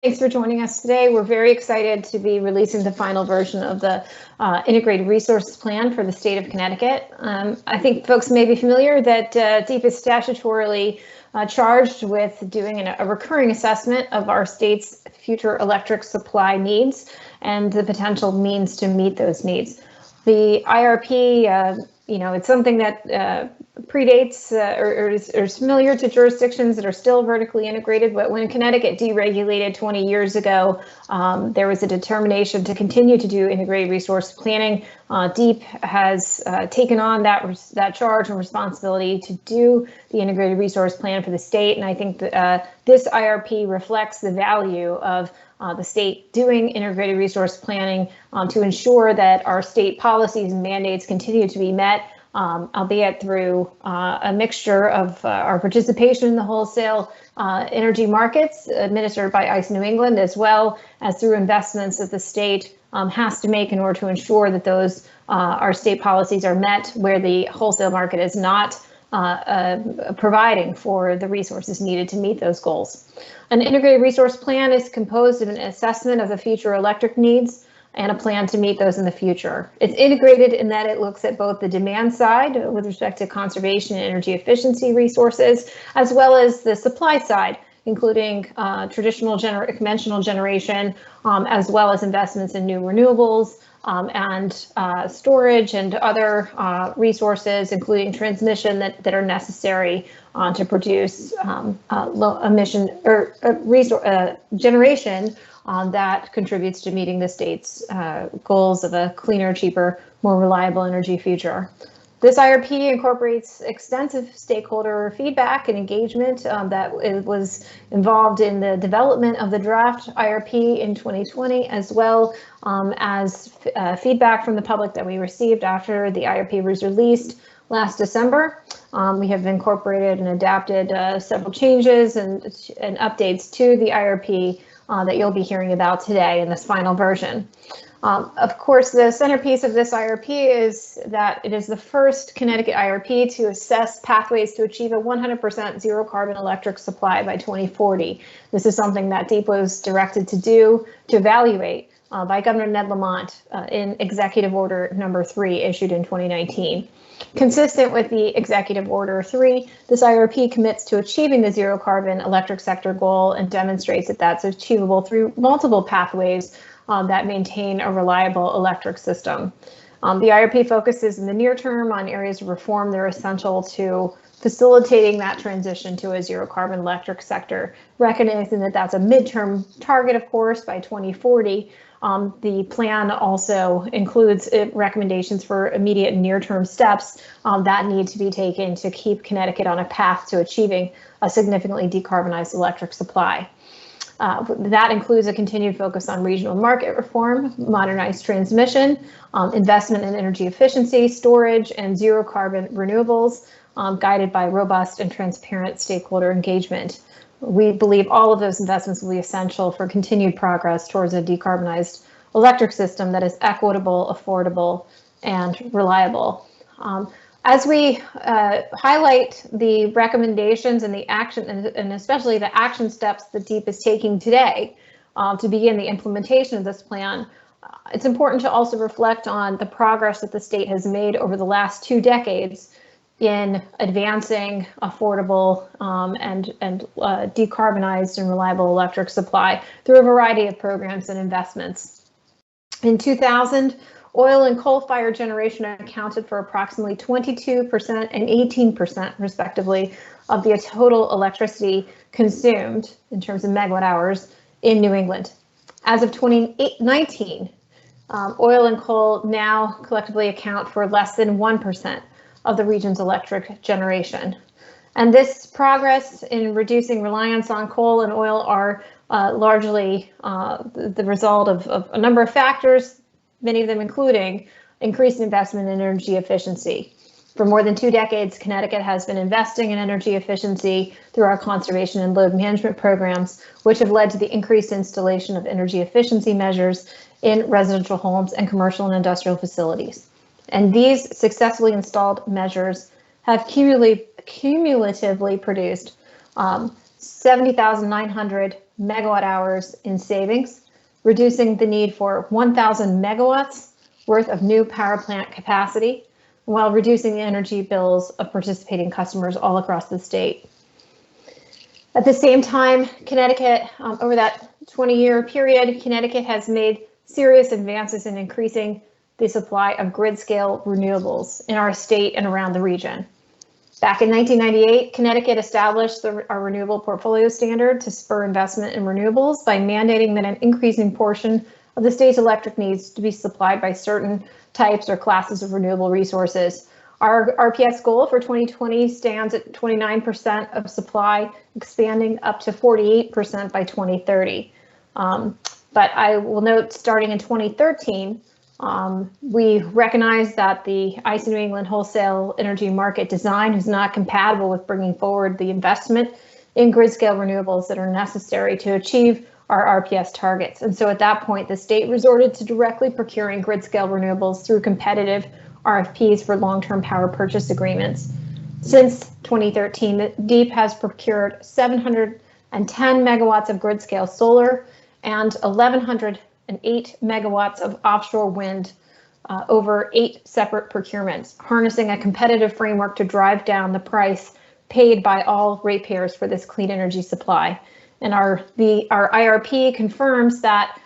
Thanks for joining us today. We're very excited to be releasing the final version of the Integrated Resource Plan for the state of Connecticut. I think folks may be familiar that DEEP is statutorily charged with doing a recurring assessment of our state's future electric supply needs and the potential means to meet those needs. The IRP, it's something that predates or is familiar to jurisdictions that are still vertically integrated, but when Connecticut deregulated 20 years ago, there was a determination to continue to do integrated resource planning. DEEP has taken on that charge and responsibility to do the integrated resource plan for the state, and I think that this IRP reflects the value of the state doing integrated resource planning to ensure that our state policies and mandates continue to be met, albeit through a mixture of our participation in the wholesale energy markets administered by ICE New England, as well as through investments that the state has to make in order to ensure that those our state policies are met where the wholesale market is not providing for the resources needed to meet those goals. An integrated resource plan is composed of an assessment of the future electric needs and a plan to meet those in the future. It's integrated in that it looks at both the demand side with respect to conservation and energy efficiency resources, as well as the supply side, including traditional conventional generation, as well as investments in new renewables, and storage and other resources, including transmission that are necessary to produce low emission or generation that contributes to meeting the state's goals of a cleaner, cheaper, more reliable energy future. This IRP incorporates extensive stakeholder feedback and engagement that was involved in the development of the draft IRP in 2020, as well as feedback from the public that we received after the IRP was released last December. We have incorporated and adapted several changes and updates to the IRP that you'll be hearing about today in this final version. Of course, the centerpiece of this IRP is that it is the first Connecticut IRP to assess pathways to achieve a 100% zero carbon electric supply by 2040. This is something that DEEP was directed to do, to evaluate by Governor Ned Lamont in Executive Order number 3 issued in 2019. Consistent with the Executive Order 3, this IRP commits to achieving the zero carbon electric sector goal and demonstrates that that's achievable through multiple pathways that maintain a reliable electric system. The IRP focuses in the near term on areas of reform that are essential to facilitating that transition to a zero carbon electric sector, recognizing that that's a midterm target, of course, by 2040. The plan also includes recommendations for immediate and near-term steps that need to be taken to keep Connecticut on a path to achieving a significantly decarbonized electric supply. That includes a continued focus on regional market reform, modernized transmission, investment in energy efficiency, storage, and zero carbon renewables, guided by robust and transparent stakeholder engagement. We believe all of those investments will be essential for continued progress towards a decarbonized electric system that is equitable, affordable, and reliable. As we highlight the recommendations and the action, and especially the action steps that DEEP is taking today to begin the implementation of this plan, it's important to also reflect on the progress that the state has made over the last 2 decades in advancing affordable and decarbonized and reliable electric supply through a variety of programs and investments. In 2000, oil and coal-fired generation accounted for approximately 22% and 18%, respectively, of the total electricity consumed in terms of megawatt hours in New England. As of 2019, oil and coal now collectively account for less than 1% of the region's electric generation. And this progress in reducing reliance on coal and oil are largely the result of a number of factors, many of them including increased investment in energy efficiency. For more than 2 decades, Connecticut has been investing in energy efficiency through our conservation and load management programs, which have led to the increased installation of energy efficiency measures in residential homes and commercial and industrial facilities. And these successfully installed measures have cumulatively produced 70,900 megawatt hours in savings, reducing the need for 1,000 megawatts worth of new power plant capacity, while reducing the energy bills of participating customers all across the state. At the same time, Connecticut, over that 20-year period, Connecticut has made serious advances in increasing the supply of grid-scale renewables in our state and around the region. Back in 1998, Connecticut established our renewable portfolio standard to spur investment in renewables by mandating that an increasing portion of the state's electric needs to be supplied by certain types or classes of renewable resources. Our RPS goal for 2020 stands at 29% of supply, expanding up to 48% by 2030. But I will note, starting in 2013, we recognize that the ISO New England wholesale energy market design is not compatible with bringing forward the investment in grid scale renewables that are necessary to achieve our RPS targets. And so at that point, the state resorted to directly procuring grid scale renewables through competitive RFPs for long-term power purchase agreements. Since 2013, the DEEP has procured 710 megawatts of grid scale solar and 1,108 megawatts of offshore wind over 8 separate procurements, harnessing a competitive framework to drive down the price paid by all ratepayers for this clean energy supply. And our IRP confirms that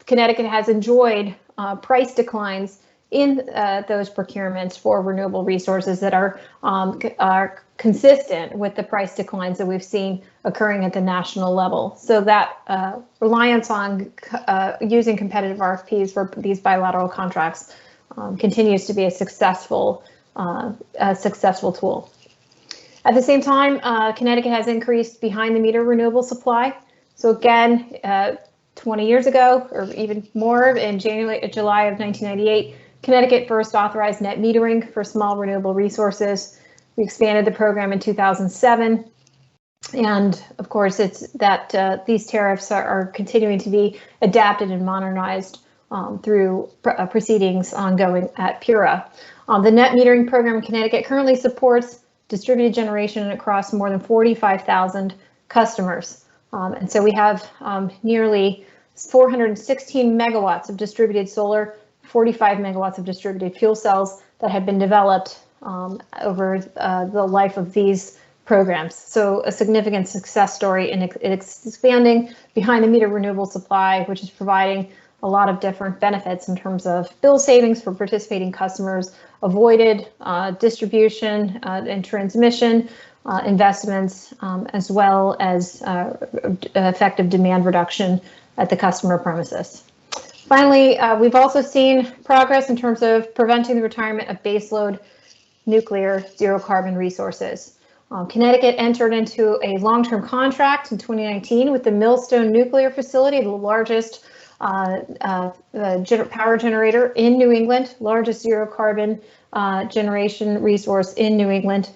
Connecticut has enjoyed price declines in those procurements for renewable resources that are consistent with the price declines that we've seen occurring at the national level. So that reliance on using competitive RFPs for these bilateral contracts continues to be a successful tool. At the same time, Connecticut has increased behind the meter renewable supply. So again, 20 years ago, or even more, in July of 1998, Connecticut first authorized net metering for small renewable resources. We expanded the program in 2007. And of course, it's that these tariffs are continuing to be adapted and modernized through proceedings ongoing at PURA. The net metering program in Connecticut currently supports distributed generation across more than 45,000 customers. And so we have nearly 416 megawatts of distributed solar, 45 megawatts of distributed fuel cells that have been developed over the life of these programs. So a significant success story in expanding behind the meter renewable supply, which is providing a lot of different benefits in terms of bill savings for participating customers, avoided distribution and transmission investments, as well as effective demand reduction at the customer premises. Finally, we've also seen progress in terms of preventing the retirement of baseload nuclear zero carbon resources. Connecticut entered into a long-term contract in 2019 with the Millstone Nuclear Facility, the largest power generator in New England, largest zero carbon generation resource in New England.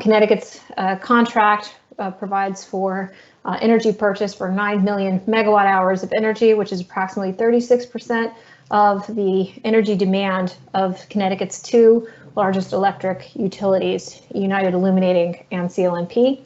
Connecticut's contract provides for energy purchase for 9 million megawatt hours of energy, which is approximately 36% of the energy demand of Connecticut's 2 largest electric utilities, United Illuminating and CLNP,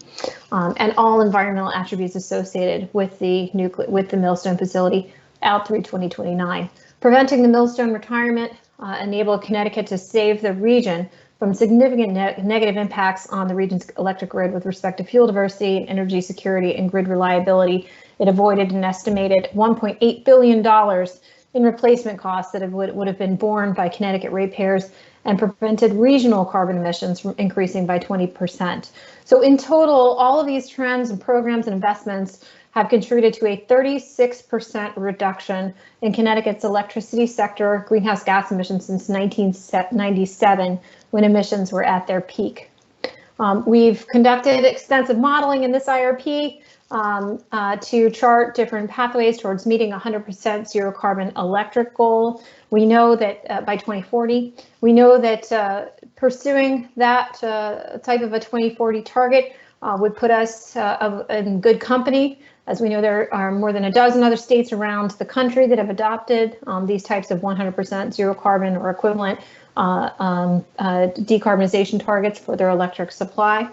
and all environmental attributes associated with the Millstone facility out through 2029. Preventing the Millstone retirement enabled Connecticut to save the region from significant negative impacts on the region's electric grid with respect to fuel diversity, energy security, and grid reliability. It avoided an estimated $1.8 billion in replacement costs that would have been borne by Connecticut ratepayers and prevented regional carbon emissions from increasing by 20%. So in total, all of these trends and programs and investments have contributed to a 36% reduction in Connecticut's electricity sector greenhouse gas emissions since 1997, when emissions were at their peak. We've conducted extensive modeling in this IRP to chart different pathways towards meeting 100% zero carbon electric goal. We know that by 2040, we know that pursuing that type of a 2040 target would put us in good company. As we know, there are more than a dozen other states around the country that have adopted these types of 100% zero carbon or equivalent decarbonization targets for their electric supply.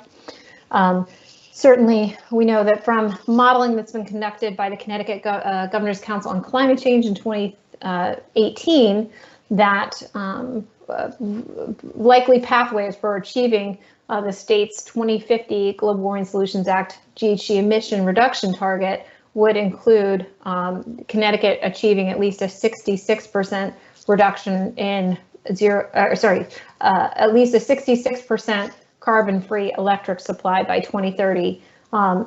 Certainly, we know that from modeling that's been conducted by the Connecticut Governor's Council on Climate Change in 2018, that likely pathways for achieving the state's 2050 Global Warming Solutions Act GHG emission reduction target would include Connecticut achieving at least a 66% reduction in at least a 66% carbon-free electric supply by 2030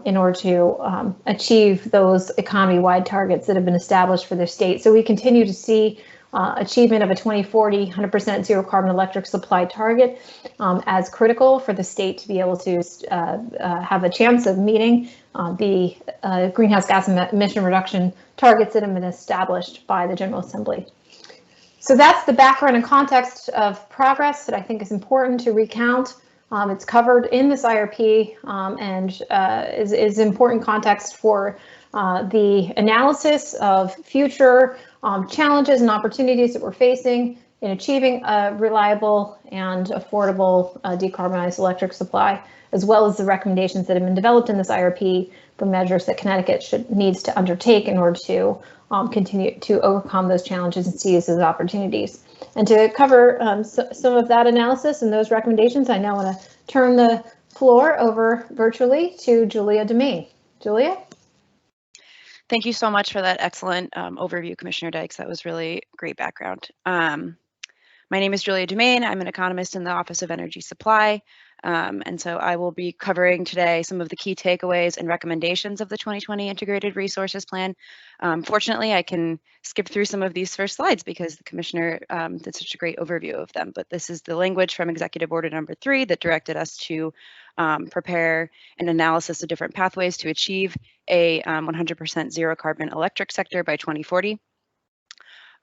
in order to achieve those economy-wide targets that have been established for the state. So we continue to see achievement of a 2040 100% zero carbon electric supply target as critical for the state to be able to have a chance of meeting the greenhouse gas emission reduction targets that have been established by the General Assembly. So that's the background and context of progress that I think is important to recount. It's covered in this IRP and is important context for the analysis of future challenges and opportunities that we're facing in achieving a reliable and affordable decarbonized electric supply, as well as the recommendations that have been developed in this IRP for measures that Connecticut needs to undertake in order to continue to overcome those challenges and seize those opportunities. And to cover some of that analysis and those recommendations, I now want to turn the floor over virtually to Julia Dumaine. Julia? Thank you so much for that excellent overview, Commissioner Dykes. That was really great background. My name is Julia Dumaine. I'm an economist in the Office of Energy Supply. And so I will be covering today some of the key takeaways and recommendations of the 2020 Integrated Resources Plan. Fortunately, I can skip through some of these first slides because the Commissioner did such a great overview of them. But this is the language from Executive Order number 3 that directed us to prepare an analysis of different pathways to achieve a 100% zero carbon electric sector by 2040.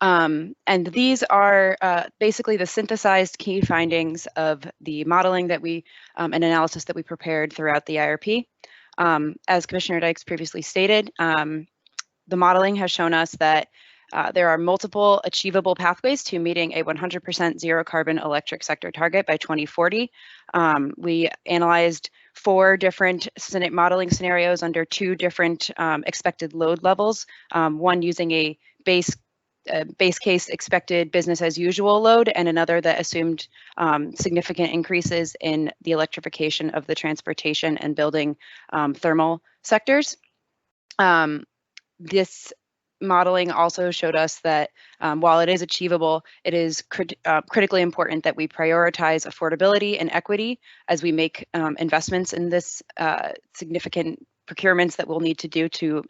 And these are basically the synthesized key findings of the modeling that we and analysis that we prepared throughout the IRP. As Commissioner Dykes previously stated, the modeling has shown us that there are multiple achievable pathways to meeting a 100% zero carbon electric sector target by 2040. We analyzed 4 different modeling scenarios under 2 different expected load levels, one using a base case expected business as usual load, and another that assumed significant increases in the electrification of the transportation and building thermal sectors. This modeling also showed us that while it is achievable, it is critically important that we prioritize affordability and equity as we make investments in this significant procurements that we'll need to do to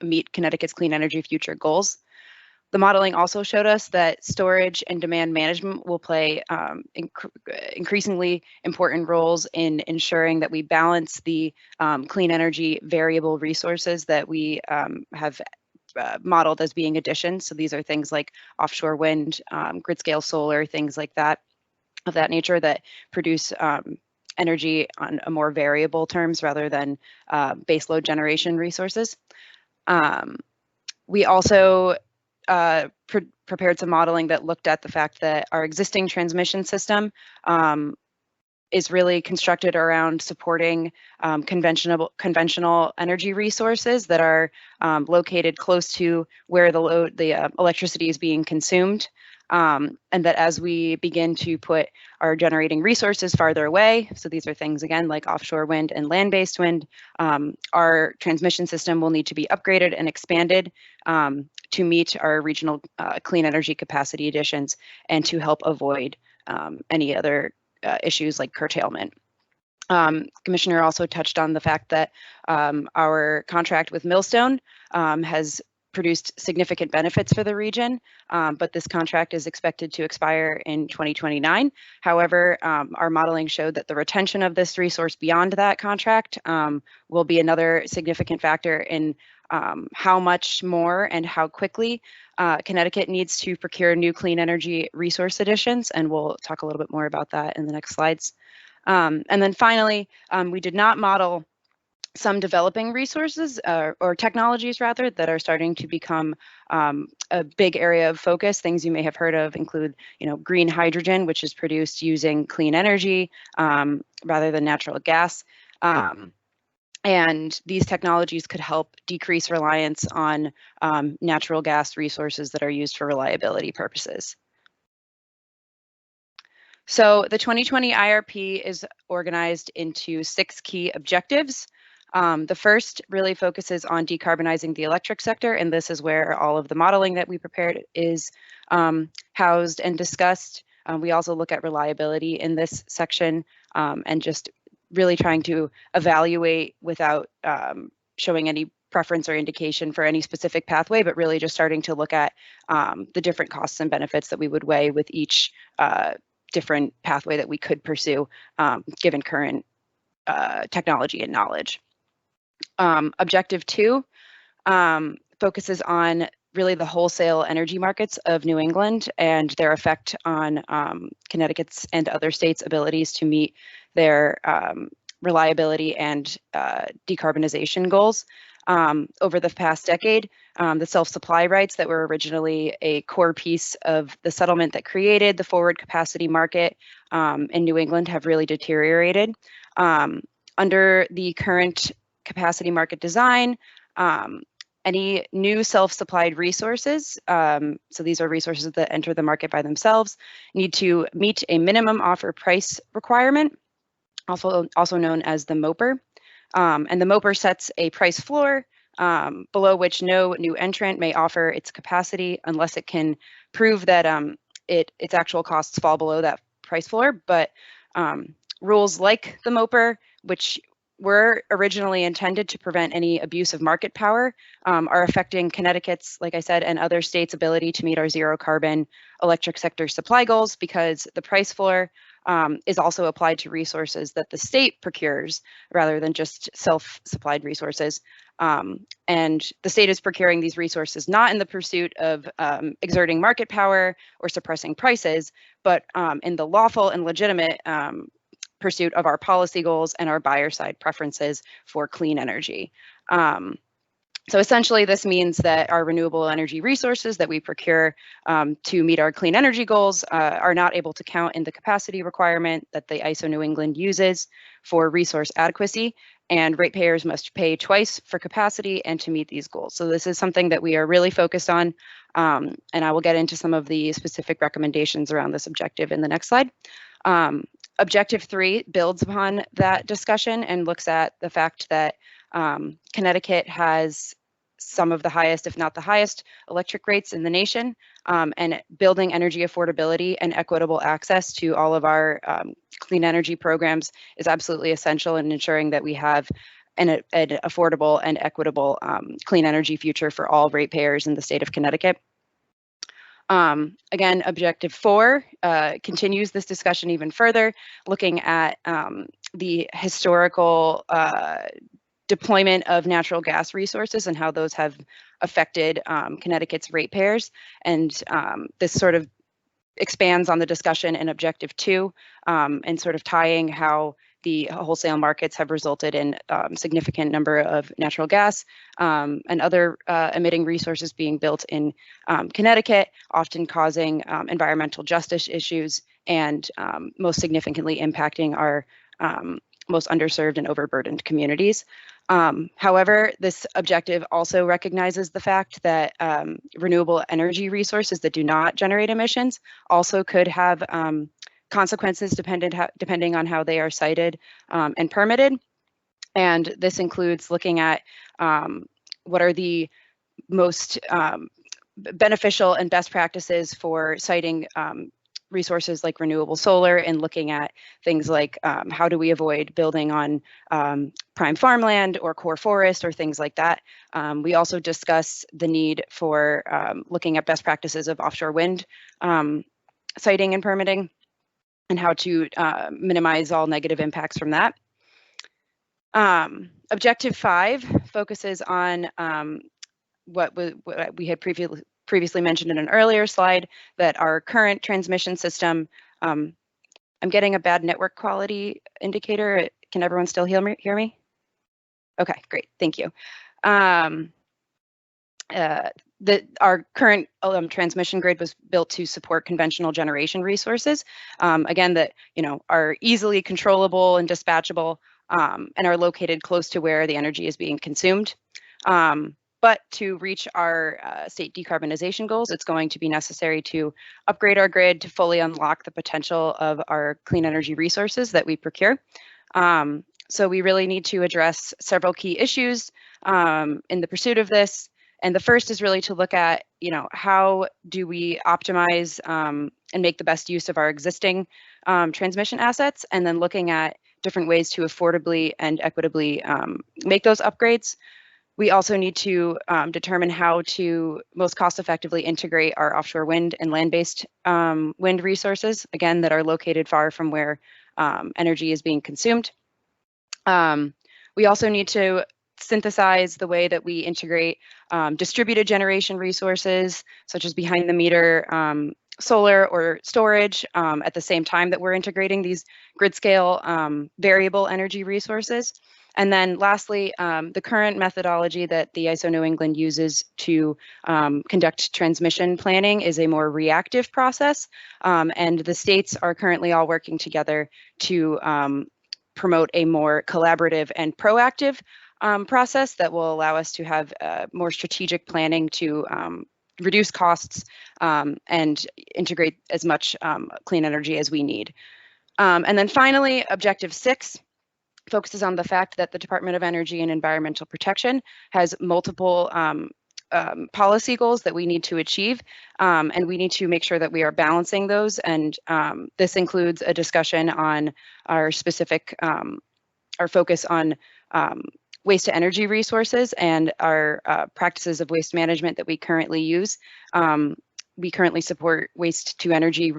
meet Connecticut's clean energy future goals. The modeling also showed us that storage and demand management will play increasingly important roles in ensuring that we balance the clean energy variable resources that we have modeled as being additions. So these are things like offshore wind, grid scale solar, things like that, of that nature, that produce energy on a more variable terms rather than baseload generation resources. We also prepared some modeling that looked at the fact that our existing transmission system is really constructed around supporting conventional energy resources that are located close to where the electricity is being consumed. And that as we begin to put our generating resources farther away, so these are things again like offshore wind and land-based wind, our transmission system will need to be upgraded and expanded to meet our regional clean energy capacity additions and to help avoid any other issues like curtailment. Commissioner also touched on the fact that our contract with Millstone has produced significant benefits for the region, but this contract is expected to expire in 2029. However, our modeling showed that the retention of this resource beyond that contract will be another significant factor in how much more and how quickly Connecticut needs to procure new clean energy resource additions, and we'll talk a little bit more about that in the next slides. And then finally, we did not model some developing resources or technologies rather that are starting to become a big area of focus. Things you may have heard of include, green hydrogen, which is produced using clean energy rather than natural gas. And these technologies could help decrease reliance on natural gas resources that are used for reliability purposes. So the 2020 IRP is organized into 6 key objectives. The first really focuses on decarbonizing the electric sector, and this is where all of the modeling that we prepared is housed and discussed. We also look at reliability in this section and just really trying to evaluate without showing any preference or indication for any specific pathway, but really just starting to look at the different costs and benefits that we would weigh with each different pathway that we could pursue given current technology and knowledge. Objective 2 focuses on really the wholesale energy markets of New England and their effect on Connecticut's and other states' abilities to meet their reliability and decarbonization goals. Over the past decade, the self-supply rights that were originally a core piece of the settlement that created the forward capacity market in New England have really deteriorated. Under the current capacity market design, any new self-supplied resources, so these are resources that enter the market by themselves, need to meet a minimum offer price requirement, also known as the MOPR. And the MOPR sets a price floor below which no new entrant may offer its capacity unless it can prove that its actual costs fall below that price floor. But rules like the MOPR, which were originally intended to prevent any abuse of market power, are affecting Connecticut's, like I said, and other states' ability to meet our zero carbon electric sector supply goals, because the price floor is also applied to resources that the state procures rather than just self-supplied resources. And the state is procuring these resources not in the pursuit of exerting market power or suppressing prices, but in the lawful and legitimate pursuit of our policy goals and our buyer side preferences for clean energy. So essentially, this means that our renewable energy resources that we procure to meet our clean energy goals are not able to count in the capacity requirement that the ISO New England uses for resource adequacy, and ratepayers must pay twice for capacity and to meet these goals. So this is something that we are really focused on, and I will get into some of the specific recommendations around this objective in the next slide. Objective 3 builds upon that discussion and looks at the fact that Connecticut has some of the highest, if not the highest, electric rates in the nation, and building energy affordability and equitable access to all of our clean energy programs is absolutely essential in ensuring that we have an affordable and equitable clean energy future for all ratepayers in the state of Connecticut. Again, objective 4 continues this discussion even further, looking at the historical deployment of natural gas resources and how those have affected Connecticut's ratepayers. And this sort of expands on the discussion in objective 2 and sort of tying how the wholesale markets have resulted in significant number of natural gas and other emitting resources being built in Connecticut, often causing environmental justice issues and most significantly impacting our most underserved and overburdened communities. However, this objective also recognizes the fact that renewable energy resources that do not generate emissions also could have consequences depending on how they are sited and permitted. And this includes looking at what are the most beneficial and best practices for siting resources like renewable solar, and looking at things like how do we avoid building on prime farmland or core forest or things like that. We also discuss the need for looking at best practices of offshore wind siting and permitting, and how to minimize all negative impacts from that. Objective 5 focuses on what we had previously mentioned in an earlier slide, that our current transmission system, I'm getting a bad network quality indicator. Can everyone still hear me? Okay, great, thank you. Our current transmission grid was built to support conventional generation resources, again, that are easily controllable and dispatchable, and are located close to where the energy is being consumed. But to reach our state decarbonization goals, it's going to be necessary to upgrade our grid to fully unlock the potential of our clean energy resources that we procure. So we really need to address several key issues in the pursuit of this. And the first is really to look at, how do we optimize and make the best use of our existing transmission assets, and then looking at different ways to affordably and equitably make those upgrades. We also need to determine how to most cost effectively integrate our offshore wind and land-based wind resources, again, that are located far from where energy is being consumed. We also need to synthesize the way that we integrate distributed generation resources, such as behind the meter solar or storage, at the same time that we're integrating these grid scale variable energy resources. And then lastly, the current methodology that the ISO New England uses to conduct transmission planning is a more reactive process. And the states are currently all working together to promote a more collaborative and proactive process that will allow us to have more strategic planning to reduce costs and integrate as much clean energy as we need. And then finally, Objective 6 focuses on the fact that the Department of Energy and Environmental Protection has multiple policy goals that we need to achieve, and we need to make sure that we are balancing those. And this includes a discussion on our specific, our focus on waste to energy resources and our practices of waste management that we currently use. We currently support waste to energy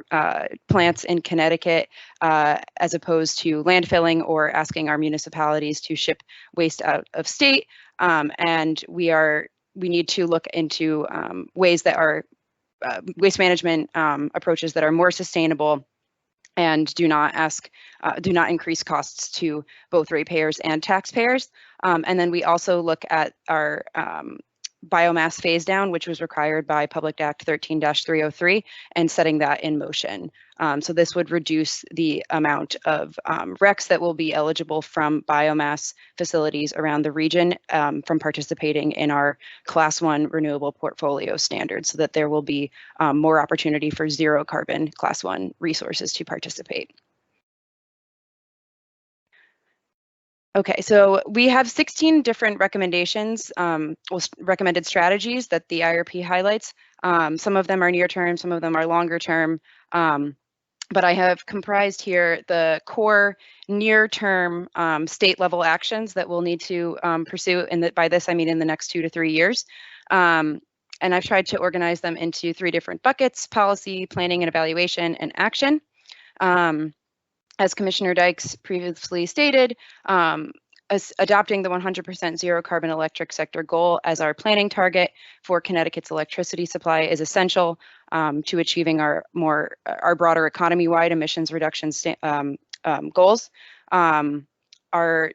plants in Connecticut as opposed to landfilling or asking our municipalities to ship waste out of state. And we need to look into ways that are waste management approaches that are more sustainable and do not increase costs to both ratepayers and taxpayers. And then we also look at our biomass phase down, which was required by Public Act 13-303, and setting that in motion. So this would reduce the amount of RECs that will be eligible from biomass facilities around the region from participating in our Class 1 renewable portfolio standards, so that there will be more opportunity for zero carbon Class 1 resources to participate. Okay, so we have 16 different recommendations, recommended strategies that the IRP highlights. Some of them are near term, some of them are longer term, but I have comprised here the core near term state level actions that we'll need to pursue, and by this I mean in the next 2 to 3 years. And I've tried to organize them into 3 different buckets: policy, planning and evaluation, and action. As Commissioner Dykes previously stated, adopting the 100% zero carbon electric sector goal as our planning target for Connecticut's electricity supply is essential to achieving our broader economy-wide emissions reduction goals. Our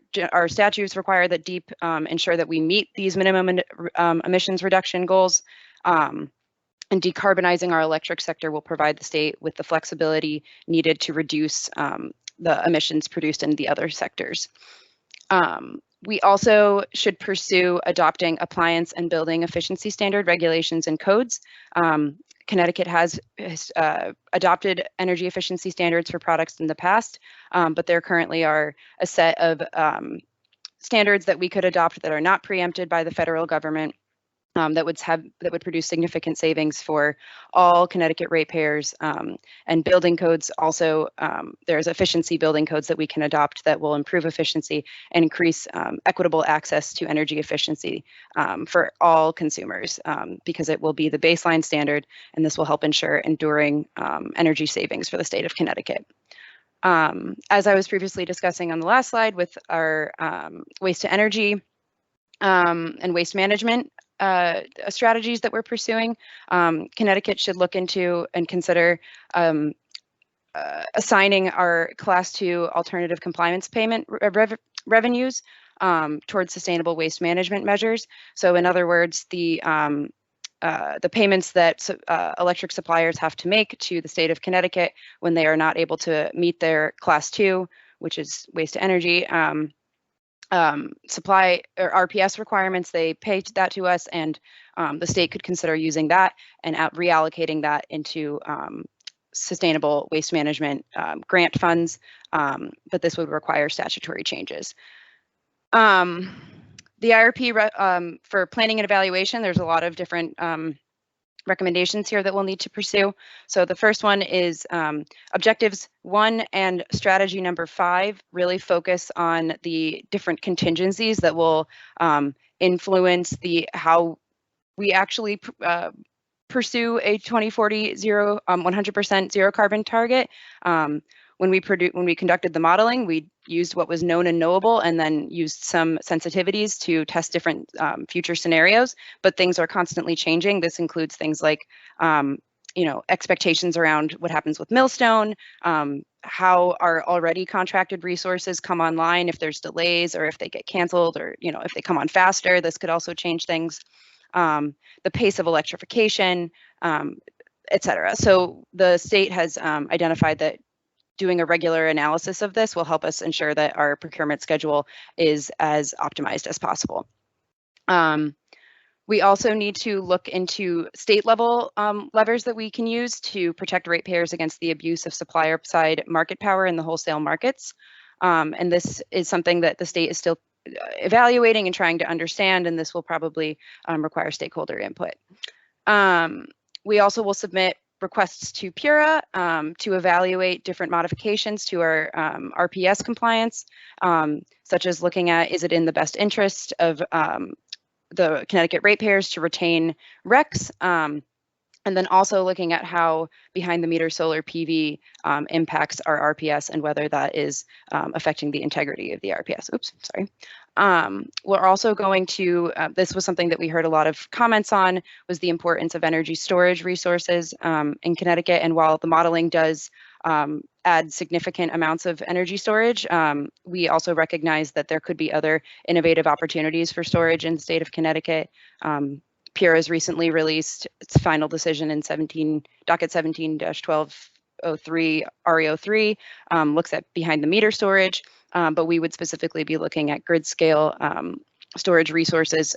statutes require that DEEP ensure that we meet these minimum emissions reduction goals. And decarbonizing our electric sector will provide the state with the flexibility needed to reduce the emissions produced in the other sectors. We also should pursue adopting appliance and building efficiency standard regulations and codes. Connecticut has adopted energy efficiency standards for products in the past, but there currently are a set of standards that we could adopt that are not preempted by the federal government. That would produce significant savings for all Connecticut ratepayers, and building codes. Also, there's efficiency building codes that we can adopt that will improve efficiency and increase equitable access to energy efficiency for all consumers, because it will be the baseline standard, and this will help ensure enduring energy savings for the state of Connecticut. As I was previously discussing on the last slide with our waste to energy and waste management strategies that we're pursuing, Connecticut should look into and consider assigning our Class 2 alternative compliance payment revenues towards sustainable waste management measures. So in other words, the payments that electric suppliers have to make to the state of Connecticut when they are not able to meet their Class 2, which is waste to energy, supply or RPS requirements, they pay that to us, and the state could consider using that and reallocating that into sustainable waste management grant funds, but this would require statutory changes. The IRP for planning and evaluation, there's a lot of different recommendations here that we'll need to pursue. So the first one is objectives 1 and strategy number 5 really focus on the different contingencies that will influence how we actually pursue a 2040 100% zero carbon target. When we conducted the modeling, we used what was known and knowable, and then used some sensitivities to test different future scenarios. But things are constantly changing. This includes things like, expectations around what happens with millstone, how our already contracted resources come online, if there's delays or if they get canceled, or if they come on faster. This could also change things. The pace of electrification, et cetera. So the state has identified that doing a regular analysis of this will help us ensure that our procurement schedule is as optimized as possible. We also need to look into state level levers that we can use to protect ratepayers against the abuse of supplier side market power in the wholesale markets. And this is something that the state is still evaluating and trying to understand, and this will probably require stakeholder input. We also will submit requests to PURA to evaluate different modifications to our RPS compliance, such as looking at, is it in the best interest of the Connecticut ratepayers to retain RECs, and then also looking at how behind the meter solar PV impacts our RPS and whether that is affecting the integrity of the RPS. Oops, sorry. We're also going to, this was something that we heard a lot of comments on, was the importance of energy storage resources in Connecticut. And while the modeling does add significant amounts of energy storage, we also recognize that there could be other innovative opportunities for storage in the state of Connecticut. PURA has recently released its final decision in docket 17-1203 REO3, looks at behind the meter storage, but we would specifically be looking at grid scale storage resources,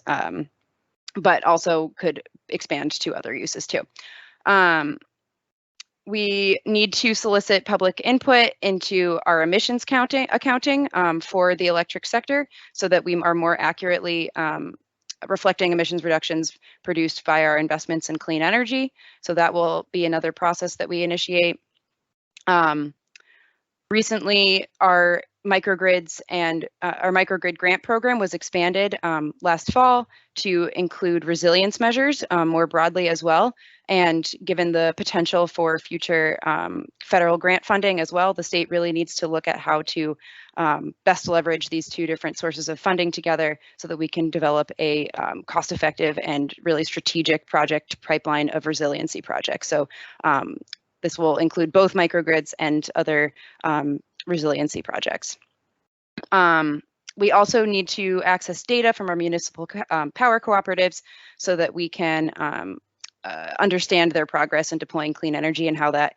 but also could expand to other uses too. We need to solicit public input into our emissions accounting for the electric sector so that we are more accurately reflecting emissions reductions produced by our investments in clean energy. So that will be another process that we initiate. Recently, our microgrids and our microgrid grant program was expanded last fall to include resilience measures more broadly as well. And given the potential for future federal grant funding as well, the state really needs to look at how to best leverage these two different sources of funding together so that we can develop a cost-effective and really strategic project pipeline of resiliency projects. So this will include both microgrids and other resiliency projects. We also need to access data from our municipal power cooperatives so that we can understand their progress in deploying clean energy and how that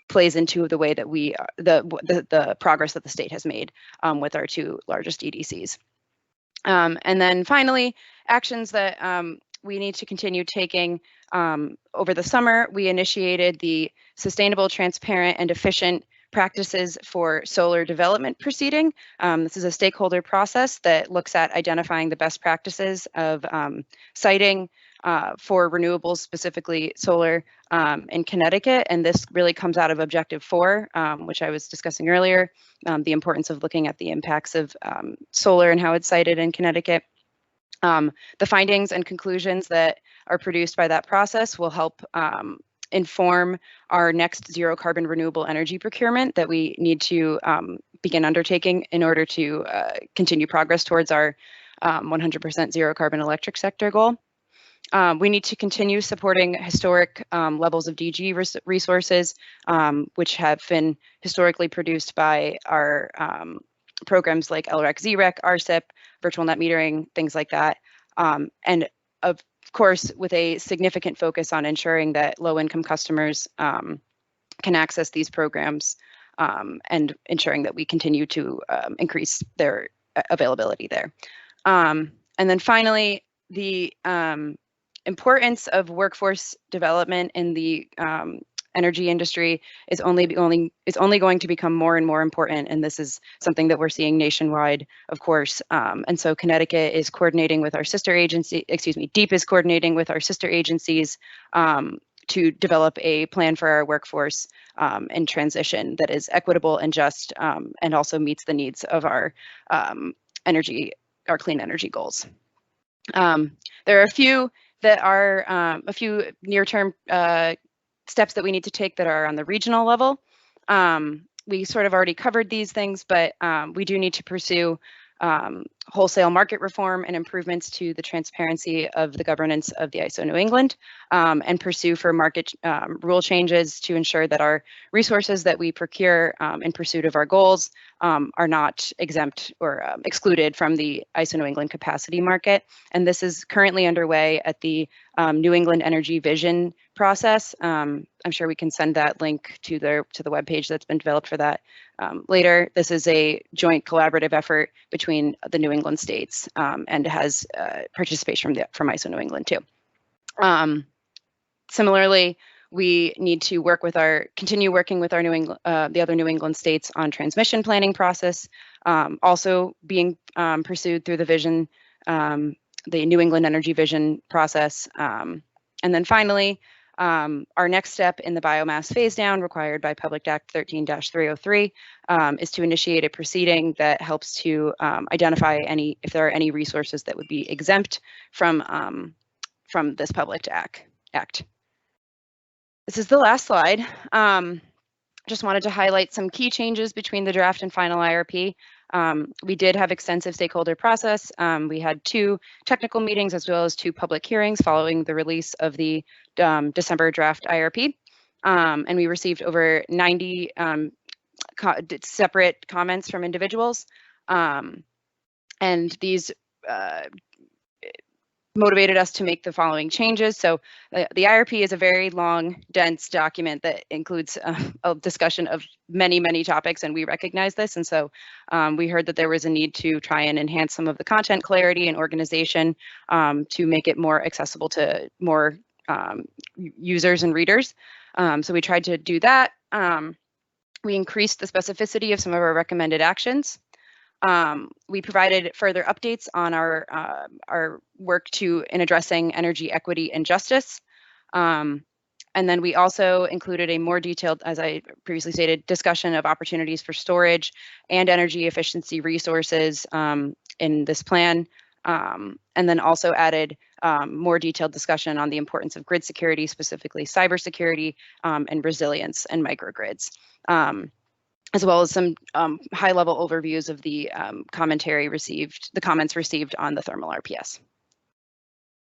plays into the way that we the progress that the state has made with our two largest EDCs. And then finally, actions that we need to continue taking. Over the summer, we initiated the Sustainable, Transparent, and Efficient Practices for Solar Development proceeding. This is a stakeholder process that looks at identifying the best practices of siting for renewables, specifically solar in Connecticut. And this really comes out of Objective 4, which I was discussing earlier, the importance of looking at the impacts of solar and how it's sited in Connecticut. The findings and conclusions that are produced by that process will help inform our next zero carbon renewable energy procurement that we need to begin undertaking in order to continue progress towards our 100% zero carbon electric sector goal. We need to continue supporting historic levels of DG resources, which have been historically produced by our programs like LREC, ZREC, RCIP, virtual net metering, things like that. And of course, with a significant focus on ensuring that low-income customers can access these programs and ensuring that we continue to increase their availability there. And then finally, the importance of workforce development in the energy industry is only going to become more and more important, and this is something that we're seeing nationwide, of course. And so Connecticut is coordinating with our sister agency, DEEP is coordinating with our sister agencies to develop a plan for our workforce and transition that is equitable and just, and also meets the needs of our clean energy goals. There are a few that are a few near-term steps that we need to take that are on the regional level. We sort of already covered these things, but we do need to pursue wholesale market reform and improvements to the transparency of the governance of the ISO New England, and pursue for market rule changes to ensure that our resources that we procure in pursuit of our goals are not exempt or excluded from the ISO New England capacity market. And this is currently underway at the New England Energy Vision process. I'm sure we can send that link to the webpage that's been developed for that later. This is a joint collaborative effort between the New England states and has participation from ISO New England too. Similarly, we need to continue working with our the other New England states on transmission planning process, also being pursued through the vision, the New England Energy Vision process. And then finally, our next step in the biomass phase down required by Public Act 13-303 is to initiate a proceeding that helps to identify if there are any resources that would be exempt from this Public Act. This is the last slide. Just wanted to highlight some key changes between the draft and final IRP. We did have extensive stakeholder process. We had 2 technical meetings as well as 2 public hearings following the release of the December draft IRP. And we received over 90 separate comments from individuals. And these motivated us to make the following changes. So the IRP is a very long, dense document that includes a discussion of many, many topics, and we recognize this. And so we heard that there was a need to try and enhance some of the content clarity and organization to make it more accessible to more users and readers. So we tried to do that. We increased the specificity of some of our recommended actions. We provided further updates on our work in addressing energy equity and justice. And then we also included a more detailed, as I previously stated, discussion of opportunities for storage and energy efficiency resources in this plan. And then also added more detailed discussion on the importance of grid security, specifically cybersecurity and resilience and microgrids. As well as some high-level overviews of the comments received on the thermal RPS.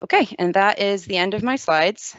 Okay, and that is the end of my slides.